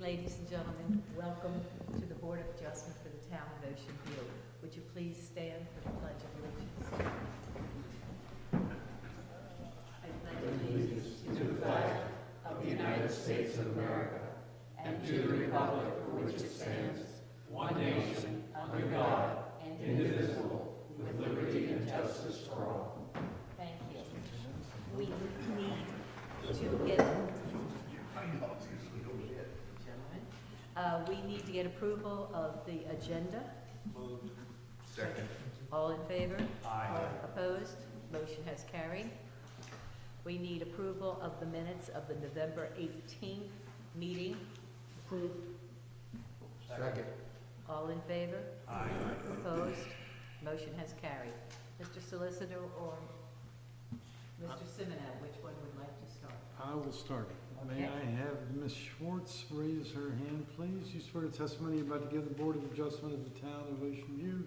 ladies and gentlemen. Welcome to the Board of Adjustment for the Town of Ocean View. Would you please stand for the Pledge of Allegiance? I pledge allegiance to the flag of the United States of America and to the republic for which it stands, one nation, under God, indivisible, with liberty and justice for all. Thank you. We need to get... we need to get approval of the agenda. Moved. Second. All in favor? Aye. Opposed? Motion has carried. We need approval of the minutes of the November 18th meeting. Approved. Second. All in favor? Aye. Opposed? Motion has carried. Mr. Solicitor or Mr. Semino, which one would like to start? I will start. Okay. May I have Ms. Schwartz raise her hand, please? You swear the testimony you're about to give the Board of Adjustment of the Town of Ocean View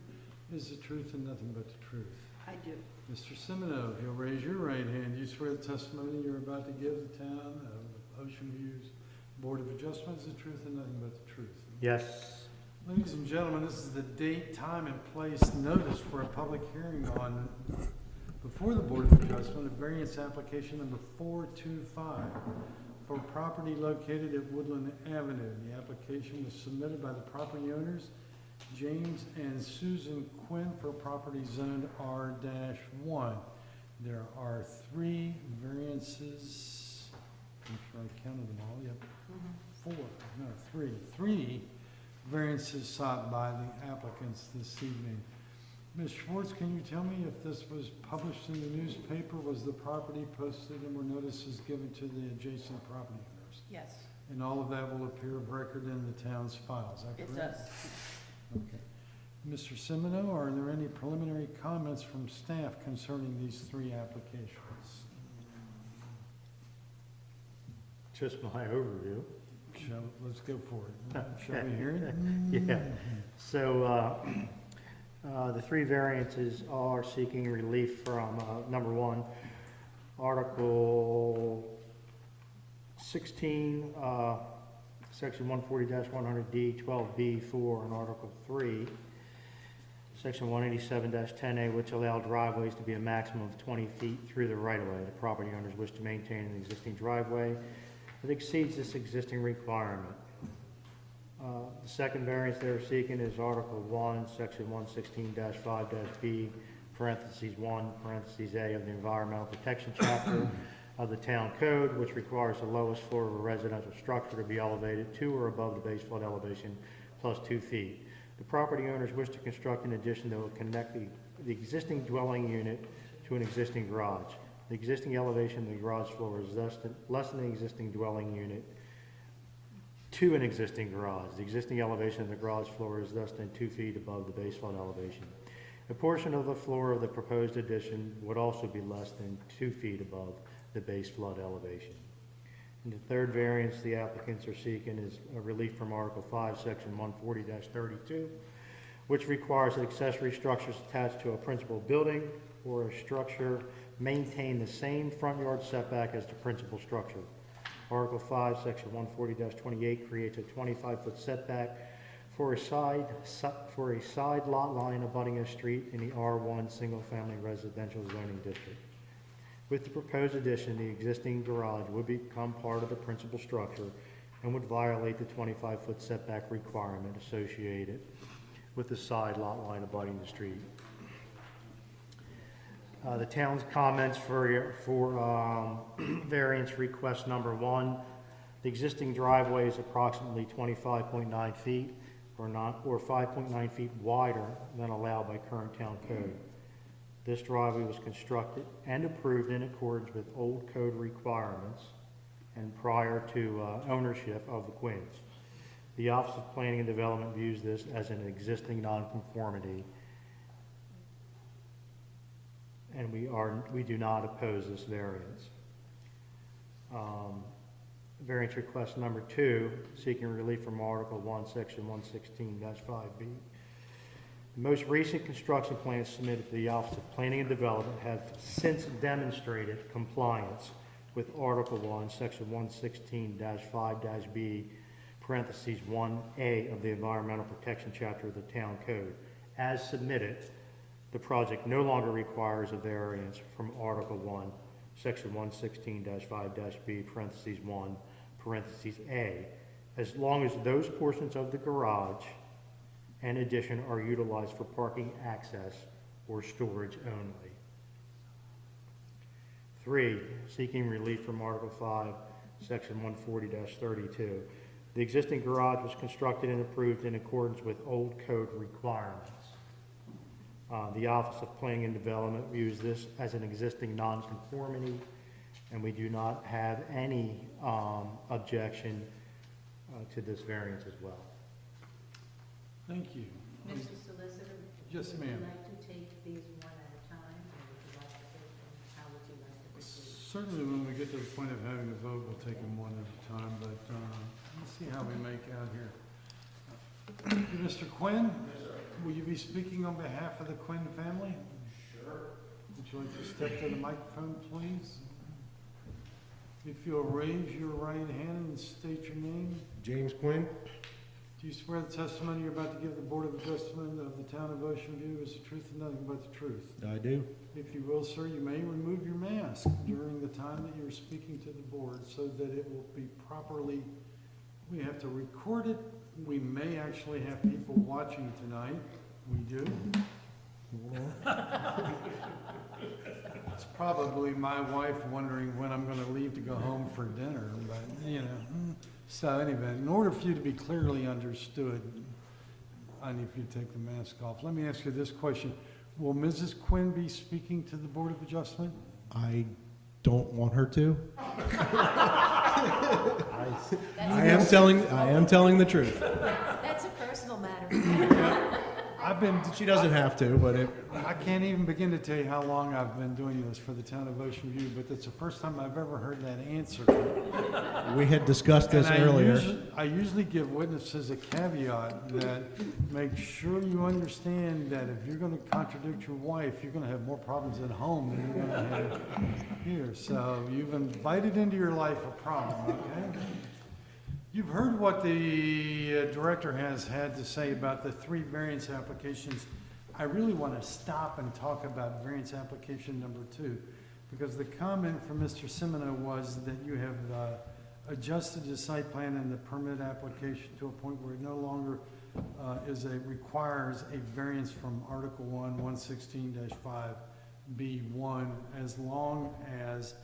is the truth and nothing but the truth. I do. Mr. Semino, if you'll raise your right hand, you swear the testimony you're about to give the Town of Ocean View's Board of Adjustment is the truth and nothing but the truth. Yes. Ladies and gentlemen, this is the date, time, and place notice for a public hearing on before the Board of Adjustment of variance application number 425 for property located at Woodland Avenue. The application was submitted by the property owners, James and Susan Quinn, for property zoned R-1. There are 3 variances. I'm sure I counted them all. Yep. 4, no, 3. 3 variances sought by the applicants this evening. Ms. Schwartz, can you tell me if this was published in the newspaper? Was the property posted and were notices given to the adjacent property owners? Yes, And all of that will appear of record in the town's files, is that it correct? does. Okay. Mr. Semino, are there any preliminary comments from staff concerning these 3 applications? Just my overview. Let's go for it. Shall we hear it? Yeah. So the 3 variances are seeking relief from number 1, Article 16, Section 140-100D, 12B4, and Article 3, Section 187-10A, which allow driveways to be a maximum of 20 feet through the right-of-way. The property owners wish to maintain an existing driveway that exceeds this existing requirement. The second variance they're seeking is Article 1, Section 116-5-B, parentheses 1, parentheses A of the Environmental Protection Chapter of the Town Code, which requires the lowest floor of a residential structure to be elevated to or above the base flood elevation plus 2 feet. The property owners wish to construct an addition that will connect the existing dwelling unit to an existing garage. The existing elevation of the garage floor is less than the existing dwelling unit to an existing garage. The existing elevation of the garage floor is less than 2 feet above the base flood elevation. A portion of the floor of the proposed addition would also be less than 2 feet above the base flood elevation. And the third variance the applicants are seeking is a relief from Article 5, Section 140-32, which requires that accessory structures attached to a principal building or a structure maintain the same front yard setback as the principal structure. Article 5, Section 140-28 creates a 25-foot setback for a side lot line abutting a street in the R1 single-family residential zoning district. With the proposed addition, the existing garage would become part of the principal structure and would violate the 25-foot setback requirement associated with the side lot line abutting the street. The town's comments for variance request number 1. The existing driveway is approximately 25.9 feet or 5.9 feet wider than allowed by current town code. This driveway was constructed and approved in accordance with old code requirements and prior to ownership of the Quinns. The Office of Planning and Development views this as an existing nonconformity, and we do not oppose this variance. Variance request number 2, seeking relief from Article 1, Section 116-5B. The most recent construction plans submitted to the Office of Planning and Development have since demonstrated compliance with Article 1, Section 116-5-B parentheses 1A of the Environmental Protection Chapter of the Town Code. As submitted, the project no longer requires a variance from Article 1, Section 116-5-B, parentheses 1, parentheses A, as long as those portions of the garage and addition are utilized for parking access or storage only. 3, seeking relief from Article 5, Section 140-32. The existing garage was constructed and approved in accordance with old code requirements. The Office of Planning and Development views this as an existing nonconformity, and we do not have any objection to this variance as well. Thank you. Mr. Solicitor? Yes, Would ma'am. you like to take these one at a time, or would you like to take them, how would you like to proceed? Certainly, when we get to the point of having a vote, we'll take them one at a time, but let's see how we make out here. Mr. Quinn? Will you be speaking on behalf of the Quinn family? Sure. Would you like to step to the microphone, please? If you'll raise your right hand and state your name. James Quinn? Do you swear the testimony you're about to give the Board of Adjustment of the Town of Ocean View is the truth and nothing but the truth? I do. If you will, sir, you may remove your mask during the time that you're speaking to the board so that it will be properly, we have to record it. We may actually have people watching tonight. We do. It's probably my wife wondering when I'm going to leave to go home for dinner, but, you know. So anyway, in order for you to be clearly understood, I need for you to take the mask off. Let me ask you this question. Will Mrs. Quinn be speaking to the Board of Adjustment? I don't want her to. That's I am telling the truth. That's a personal matter. She doesn't have to, but I can't even begin to tell you how long I've been doing this for the Town of Ocean View, but that's the first time I've ever heard that answer. we had discussed this And earlier. I usually give witnesses a caveat that make sure you understand that if you're going to contradict your wife, you're going to have more problems at home than you're going to have here. So you've invited into your life a problem, okay? You've heard what the director has had to say about the 3 variance applications. I really want to stop and talk about variance application number 2, because the comment from Mr. Semino was that you have adjusted the site plan and the permit application to a point where it no longer requires a variance from Article 1, 116-5B1, as long as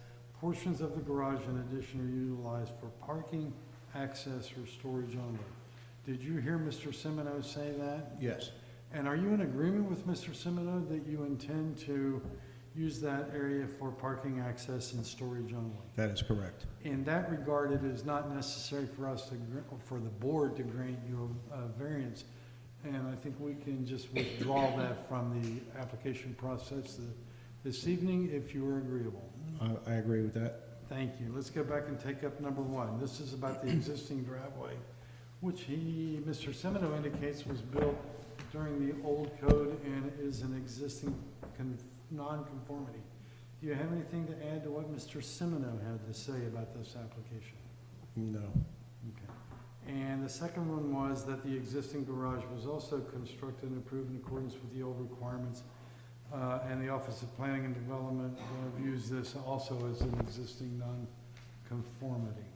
portions of the garage in addition are utilized for parking, access, or storage only. Did you hear Mr. Semino say that? Yes. And are you in agreement with Mr. Semino that you intend to use that area for parking, access, and storage only? That is correct. In that regard, it is not necessary for us to, for the board to grant you a variance. And I think we can just withdraw that from the application process this evening if you are agreeable. I agree with that. Thank you. Let's go back and take up number 1. This is about the existing driveway, which Mr. Semino indicates was built during the old code and is an existing non-conformity. Do you have anything to add to what Mr. Semino had to say about this application? No. Okay. And the second one was that the existing garage was also constructed and approved in accordance with the old requirements. And the Office of Planning and Development views this also as an existing non-conformity.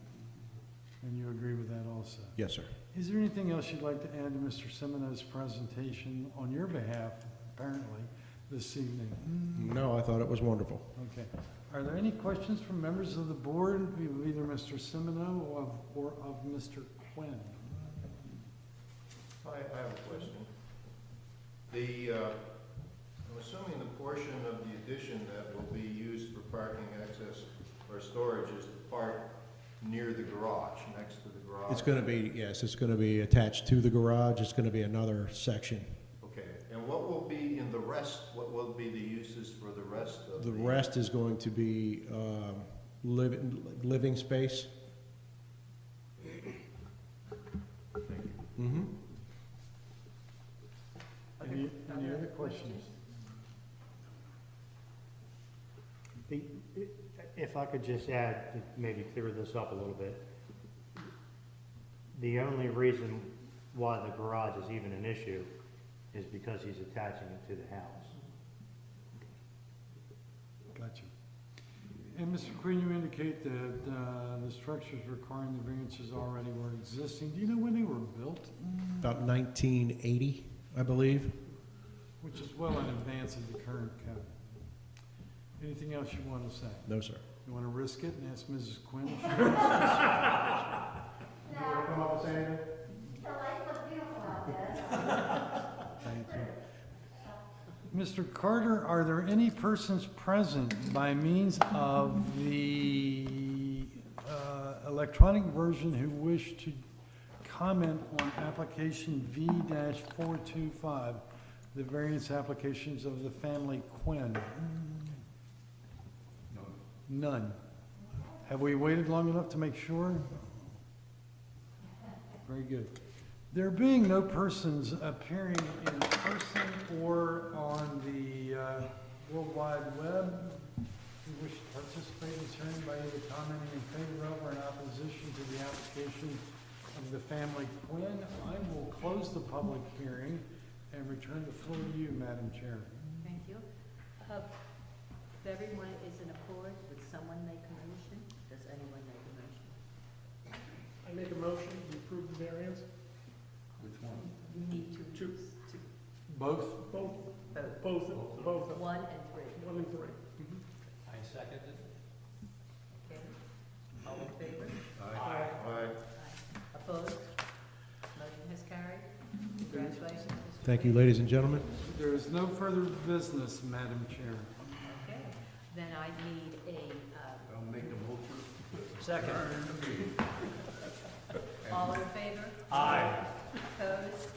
And you agree with that also? Yes, sir. Is there anything else you'd like to add to Mr. Semino's presentation on your behalf, apparently, this evening? No, I thought it was wonderful. Okay. Are there any questions from members of the board, of either Mr. Semino or of Mr. Quinn? I have a question. I'm assuming the portion of the addition that will be used for parking, access, or storage is the part near the garage, next to the garage? It's going to be, yes, it's going to be attached to the garage. It's going to be another section. Okay, and what will be in the rest, what will be the uses for the rest of The rest is going to be living space. Mm-hmm. Any other questions? If I could just add, to maybe clear this up a little bit. The only reason why the garage is even an issue is because he's attaching it to the house. Gotcha. And Mr. Quinn, you indicate that the structures requiring the variances already were existing. Do you know when they were built? About 1980, I believe. Which is well in advance of the current code. Anything else you want to say? No, sir. You want to risk it and ask Mrs. Quinn? if she You wants wanna come up and say anything? The lights look beautiful out there. to? Thank you. Mr. Carter, are there any persons present by means of the electronic version who wish to comment on application V-425, the variance applications of the family Quinn? None. Have we waited long enough to make sure? Very good. There being no persons appearing in person or on the World Wide Web who wish to participate in this hearing by either commenting in favor of or in opposition to the application of the family Quinn, I will close the public hearing and return the floor to you, Madam Chair. Thank you. If everyone is in accord, would someone make a motion? Does anyone make a motion? I make a motion to approve the variance. Which one? You need to. Two. Both? Both, Both. both, 1 and 3. 1 and 3. I second it. Okay. All in favor? Aye. Opposed? Motion has carried. Congratulations, Mr. Thank you, Quinn. ladies and gentlemen. There is no further business, Madam Chair. Okay. Then I need a, I'll make a motion. Second. all in favor? Aye. Opposed?